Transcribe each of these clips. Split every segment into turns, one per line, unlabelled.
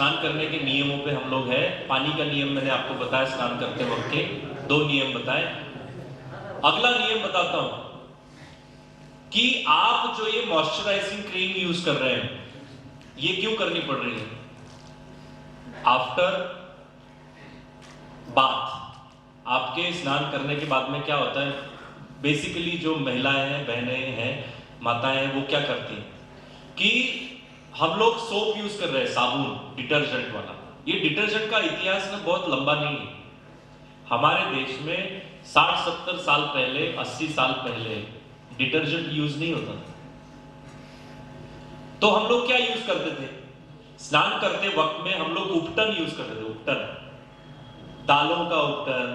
स्नान करने के नियमों पे हम लोग हैं। पानी का नियम मैंने आपको बताया, स्नान करते वक्त के 2 नियम बताए। अगला नियम बताता हूं कि आप जो ये मॉइस्चराइजिंग क्रीम यूज कर रहे हैं, ये क्यों करनी पड़ रही है? आफ्टर बाथ, आपके स्नान करने के बाद में क्या होता है, बेसिकली जो महिलाएं हैं, बहनें हैं, माताएं हैं, वो क्या करती हैं कि हम लोग सोप यूज कर रहे हैं, साबुन, डिटर्जेंट वाला। ये डिटर्जेंट का इतिहास में बहुत लंबा नहीं है। हमारे देश में 60-70 साल पहले, 80 साल पहले डिटर्जेंट यूज नहीं होता था। तो हम लोग क्या यूज करते थे? स्नान करते वक्त में हम लोग उपटन यूज करते थे। उपटन, दालों का उपटन,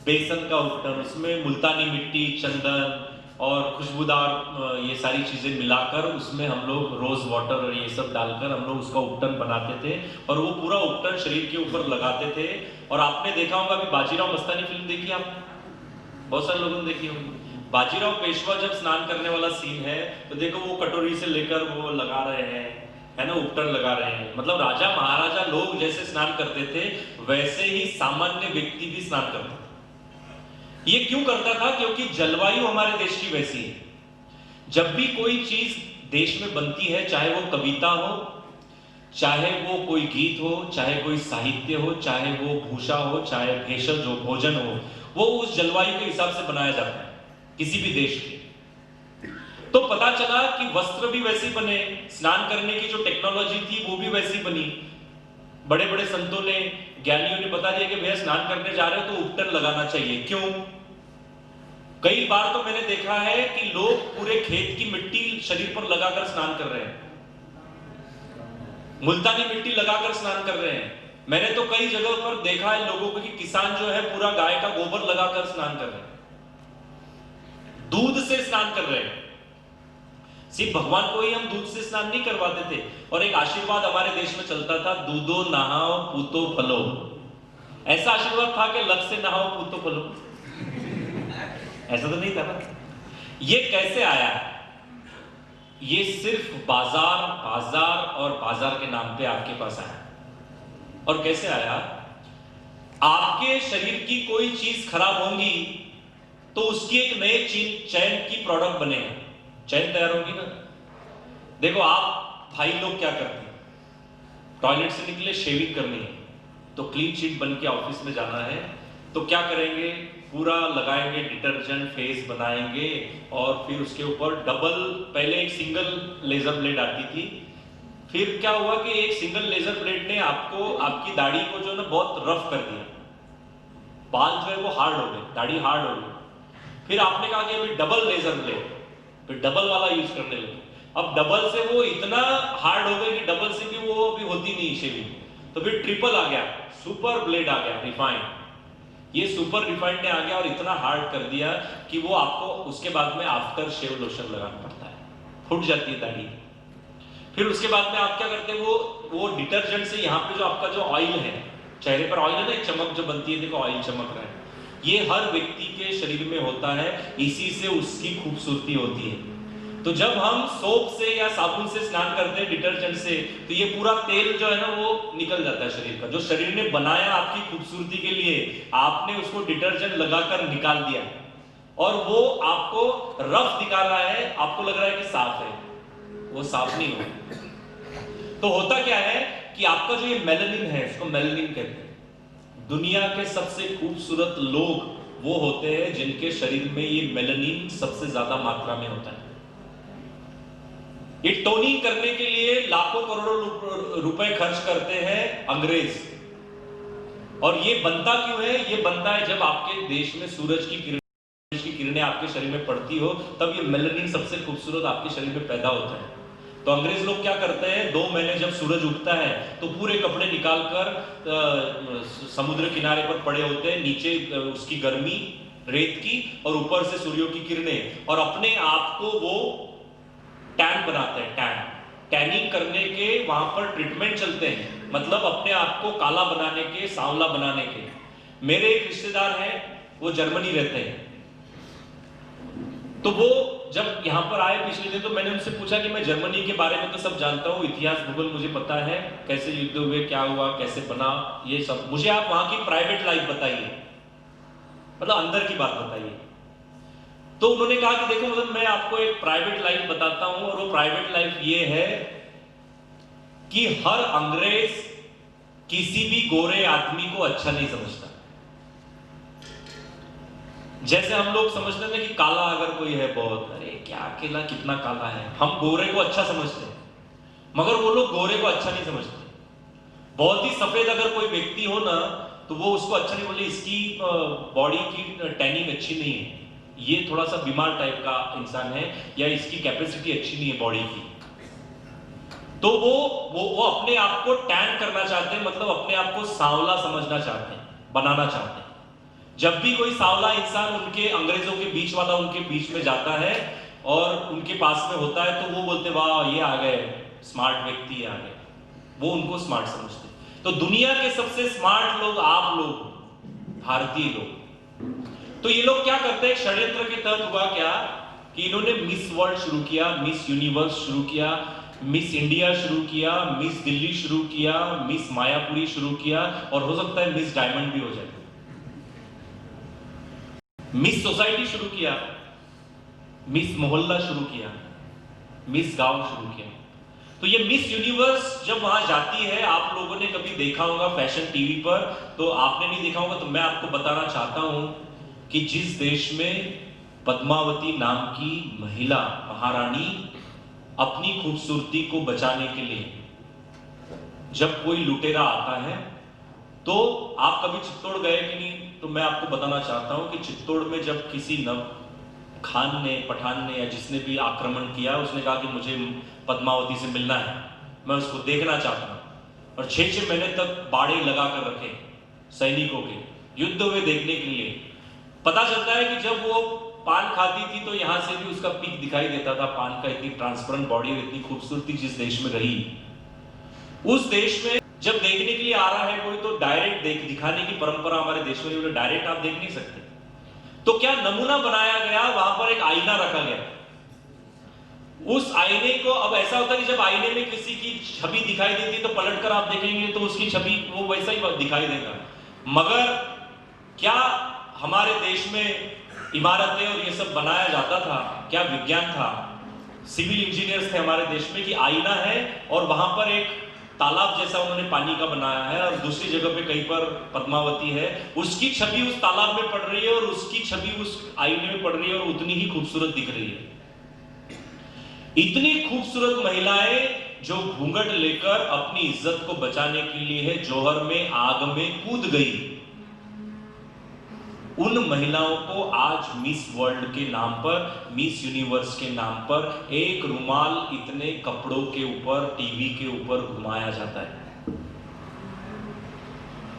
बेसन का उपटन, उसमें मुल्तानी मिट्टी, चंदन और खुशबूदार ये सारी चीजें मिलाकर उसमें हम लोग रोज वाटर और ये सब डालकर हम लोग उसका उपटन बनाते थे और वो पूरा उपटन शरीर के ऊपर लगाते थे। और आपने देखा होगा, अभी बाजीराव मस्तानी फिल्म देखी आप? बहुत सारे लोगों ने देखी होगी। बाजीराव पेशवा जब स्नान करने वाला सीन है तो देखो वो कटोरी से लेकर वो लगा रहे हैं, है ना, उपटन लगा रहे हैं। मतलब राजा महाराजा लोग जैसे स्नान करते थे वैसे ही सामान्य व्यक्ति भी स्नान करते थे। ये क्यों करता था? क्योंकि जलवायु हमारे देश की वैसी है। जब भी कोई चीज देश में बनती है, चाहे वो कविता हो, चाहे वो कोई गीत हो, चाहे कोई साहित्य हो, चाहे वो भूषा हो, चाहे भेषज हो, भोजन हो, वो उस जलवायु के हिसाब से बनाया जाता है किसी भी देश के। तो पता चला कि वस्त्र भी वैसे ही बने, स्नान करने की जो टेक्नोलॉजी थी वो भी वैसी बनी। बड़े बड़े संतों ने, ज्ञानियों ने बता दिया कि भैया स्नान करने जा रहे हो तो उपटन लगाना चाहिए। क्यों? कई बार तो मैंने देखा है कि लोग पूरे खेत की मिट्टी शरीर पर लगाकर स्नान कर रहे हैं, मुल्तानी मिट्टी लगाकर स्नान कर रहे हैं। मैंने तो कई जगह पर देखा है लोगों को कि किसान जो है पूरा गाय का गोबर लगाकर स्नान कर रहे हैं, दूध से स्नान कर रहे हैं। सिर्फ भगवान को ही हम दूध से स्नान नहीं करवाते थे। और एक आशीर्वाद हमारे देश में चलता था, दूधो नहाओ पूतो फलो। ऐसा आशीर्वाद था कि लग से नहाओ पूतो फलो, ऐसा तो नहीं था ना। ये कैसे आया? ये सिर्फ बाजार और बाजार के नाम पे आपके पास आया। और कैसे आया? आपके शरीर की कोई चीज खराब होगी तो उसकी एक नए चैन की प्रोडक्ट बनेगा, चैन तैयार होगी ना। देखो आप भाई लोग क्या करते हैं, टॉयलेट से निकले, शेविंग करनी है तो क्लीन शीट बन के ऑफिस में जाना है, तो क्या करेंगे? पूरा लगाएंगे डिटर्जेंट, फेस बनाएंगे और फिर उसके ऊपर डबल, पहले एक सिंगल लेजर ब्लेड आती थी, फिर क्या हुआ कि एक सिंगल लेजर ब्लेड ने आपको, आपकी दाढ़ी को जो ना बहुत रफ कर दिया, बाल जो है वो हार्ड हो गए, दाढ़ी हार्ड हो गई। फिर आपने कहा कि अभी डबल लेजर ब्लेड, फिर डबल वाला यूज करने लगे। अब डबल से वो इतना हार्ड हो गई कि डबल से भी वो अभी होती नहीं शेविंग, तो फिर ट्रिपल आ गया, सुपर ब्लेड आ गया, रिफाइंड। ये सुपर रिफाइंड ने आ गया और इतना हार्ड कर दिया कि वो आपको उसके बाद में आफ्टर शेव लोशन लगाना पड़ता है, फूट जाती है दाढ़ी। फिर उसके बाद में आप क्या करते हैं, वो डिटर्जेंट से यहाँ पे जो आपका जो ऑयल है, चेहरे पर ऑयल है ना, एक चमक जो बनती है, देखो ऑयल चमक रहा है, ये हर व्यक्ति के शरीर में होता है, इसी से उसकी खूबसूरती होती है। तो जब हम सोप से या साबुन से स्नान करते हैं, डिटर्जेंट से, तो ये पूरा तेल जो है ना वो निकल जाता है शरीर का, जो शरीर ने बनाया आपकी खूबसूरती के लिए, आपने उसको डिटर्जेंट लगाकर निकाल दिया और वो आपको रफ दिखा रहा है, आपको लग रहा है कि साफ है, वो साफ नहीं हो। तो होता क्या है कि आपका जो ये मेलानिन है, इसको मेलानिन कहते हैं। दुनिया के सबसे खूबसूरत लोग वो होते हैं जिनके शरीर में ये मेलानिन सबसे ज्यादा मात्रा में होता है। ये टोनिंग करने के लिए लाखों करोड़ों रुपए खर्च करते हैं अंग्रेज। और ये बनता क्यों है? ये बनता है जब आपके देश में सूरज की किरणें आपके शरीर में पड़ती हो, तब ये मेलानिन सबसे खूबसूरत आपके शरीर में पैदा होता है। तो अंग्रेज लोग क्या करते हैं, 2 महीने जब सूरज उगता है तो पूरे कपड़े निकालकर समुद्र किनारे पर पड़े होते हैं, नीचे उसकी गर्मी रेत की और ऊपर से सूर्यों की किरणें, और अपने आप को वो टैन बनाते हैं। टैनिंग करने के वहां पर ट्रीटमेंट चलते हैं, मतलब अपने आप को काला बनाने के, सांवला बनाने के। मेरे एक रिश्तेदार हैं, वो जर्मनी रहते हैं, तो वो जब यहाँ पर आए पिछले दिन, तो मैंने उनसे पूछा कि मैं जर्मनी के बारे में तो सब जानता हूँ, इतिहास भूगोल मुझे पता है, कैसे युद्ध हुए, क्या हुआ, कैसे बना, ये सब, मुझे आप वहां की प्राइवेट लाइफ बताइए, मतलब अंदर की बात बताइए। तो उन्होंने कहा कि देखो मतलब मैं आपको एक प्राइवेट लाइफ बताता हूं, और वो प्राइवेट लाइफ ये है कि हर अंग्रेज किसी भी गोरे आदमी को अच्छा नहीं समझता। जैसे हम लोग समझते हैं कि काला अगर कोई है बहुत, अरे क्या अकेला कितना काला है, हम गोरे को अच्छा समझते हैं, मगर वो लोग गोरे को अच्छा नहीं समझते। बहुत ही सफेद अगर कोई व्यक्ति हो ना, तो वो उसको अच्छा नहीं, बोले इसकी बॉडी की टैनिंग अच्छी नहीं है, ये थोड़ा सा बीमार टाइप का इंसान है, या इसकी कैपेसिटी अच्छी नहीं है बॉडी की। तो वो अपने आप को टैन करना चाहते हैं, मतलब अपने आप को सांवला समझना चाहते हैं, बनाना चाहते हैं। जब भी कोई सांवला इंसान उनके अंग्रेजों के बीच वाला उनके बीच में जाता है और उनके पास में होता है, तो वो बोलते वाह ये आ गए स्मार्ट व्यक्ति आ गए, वो उनको स्मार्ट समझते। तो दुनिया के सबसे स्मार्ट लोग आप लोग, भारतीय लोग। तो ये लोग क्या करते हैं, षड्यंत्र के तहत हुआ क्या कि इन्होंने मिस वर्ल्ड शुरू किया, मिस यूनिवर्स शुरू किया, मिस इंडिया शुरू किया, मिस दिल्ली शुरू किया, मिस मायापुरी शुरू किया, और हो सकता है मिस डायमंड भी हो जाए। मिस सोसाइटी शुरू किया, मिस मोहल्ला शुरू किया, मिस गांव शुरू किया। तो ये मिस यूनिवर्स जब वहां जाती है, आप लोगों ने कभी देखा होगा फैशन टीवी पर, तो आपने नहीं देखा होगा तो मैं आपको बताना चाहता हूं कि जिस देश में पद्मावती नाम की महिला महारानी अपनी खूबसूरती को बचाने के लिए जब कोई लुटेरा आता है, तो आप कभी चित्तौड़ गए कि नहीं, तो मैं आपको बताना चाहता हूं कि चित्तौड़ में जब किसी नव खान ने, पठान ने, या जिसने भी आक्रमण किया, उसने कहा कि मुझे पद्मावती से मिलना है, मैं उसको देखना चाहता हूं, और 6-6 महीने तक बाड़े लगा कर रखे सैनिकों के, युद्ध हुए देखने के लिए। पता चलता है कि जब वो पान खाती थी तो यहां से भी उसका पीक दिखाई देता था पान का, इतनी ट्रांसपेरेंट बॉडी और इतनी खूबसूरती जिस देश में रही, उस देश में जब देखने के लिए आ रहा है कोई, तो डायरेक्ट दिखाने की परंपरा हमारे देश में, डायरेक्ट आप देख नहीं सकते। तो क्या नमूना बनाया गया, वहां पर एक आईना रखा गया। उस आईने को, अब ऐसा होता है कि जब आईने में किसी की छवि दिखाई देती है तो पलटकर आप देखेंगे तो उसकी छवि वो वैसा ही दिखाई देगा। मगर क्या हमारे देश में इमारतें और ये सब बनाया जाता था, क्या विज्ञान था, सिविल इंजीनियर्स थे हमारे देश में, कि आईना है और वहां पर एक तालाब जैसा उन्होंने पानी का बनाया है, और दूसरी जगह पे कहीं पर पद्मावती है, उसकी छवि उस तालाब में पड़ रही है और उसकी छवि उस आईने में पड़ रही है, और उतनी ही खूबसूरत दिख रही है। इतनी खूबसूरत महिलाएं जो घूंघट लेकर अपनी इज्जत को बचाने के लिए है जौहर में आग में कूद गई, उन महिलाओं को आज मिस वर्ल्ड के नाम पर, मिस यूनिवर्स के नाम पर एक रुमाल इतने कपड़ों के ऊपर, टीवी के ऊपर घुमाया जाता है,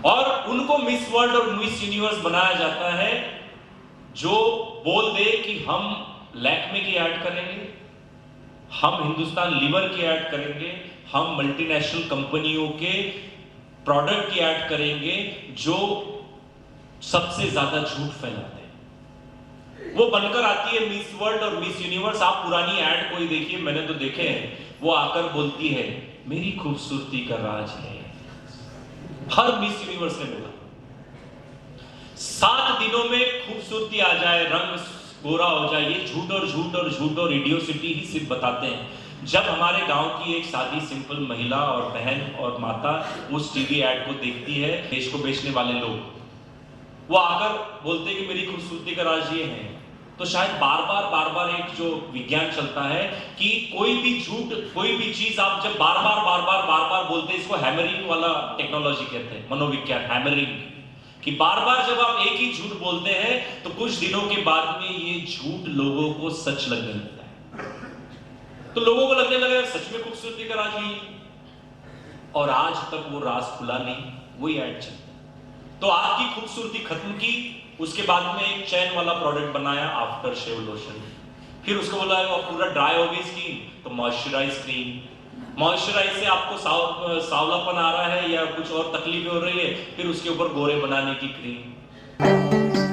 और उनको मिस वर्ल्ड और मिस यूनिवर्स बनाया जाता है जो बोल दे कि हम लैक्मे की ऐड करेंगे, हम हिंदुस्तान लीवर की ऐड करेंगे, हम मल्टीनेशनल कंपनियों के प्रोडक्ट की ऐड करेंगे जो सबसे ज्यादा झूठ फैलाते हैं। वो बनकर आती है मिस वर्ल्ड और मिस यूनिवर्स। आप पुरानी ऐड कोई देखिए, मैंने तो देखे हैं, वो आकर बोलती है मेरी खूबसूरती का राज है। हर मिस यूनिवर्स ने बोला 7 दिनों में खूबसूरती आ जाए, रंग गोरा हो जाए, ये झूठ और झूठ और झूठ और इडियोसिटी ही सिर्फ बताते हैं। जब हमारे गांव की एक सादी सिंपल महिला और बहन और माता उस टीवी ऐड को देखती है, देश को बेचने वाले लोग वो आकर बोलते कि मेरी खूबसूरती का राज ये है, तो शायद बार बार एक जो विज्ञान चलता है कि कोई भी झूठ, कोई भी चीज आप जब बार बार बोलते हैं, इसको हैमरिंग वाला टेक्नोलॉजी कहते हैं, मनोविज्ञान हैमरिंग, कि बार बार जब आप एक ही झूठ बोलते हैं तो कुछ दिनों के बाद में ये झूठ लोगों को सच लगने लगता है। तो लोगों को लगने लगा सच में खूबसूरती का राज यही, और आज तक वो राज खुला नहीं, वही ऐड चलता। तो आपकी खूबसूरती खत्म की, उसके बाद में एक चैन वाला प्रोडक्ट बनाया आफ्टर शेव लोशन, फिर उसको बोला पूरा ड्राई हो गई स्किन तो मॉइस्चराइज क्रीम, मॉइस्चराइज से आपको सावलापन आ रहा है या कुछ और तकलीफें हो रही है, फिर उसके ऊपर गोरे बनाने की क्रीम।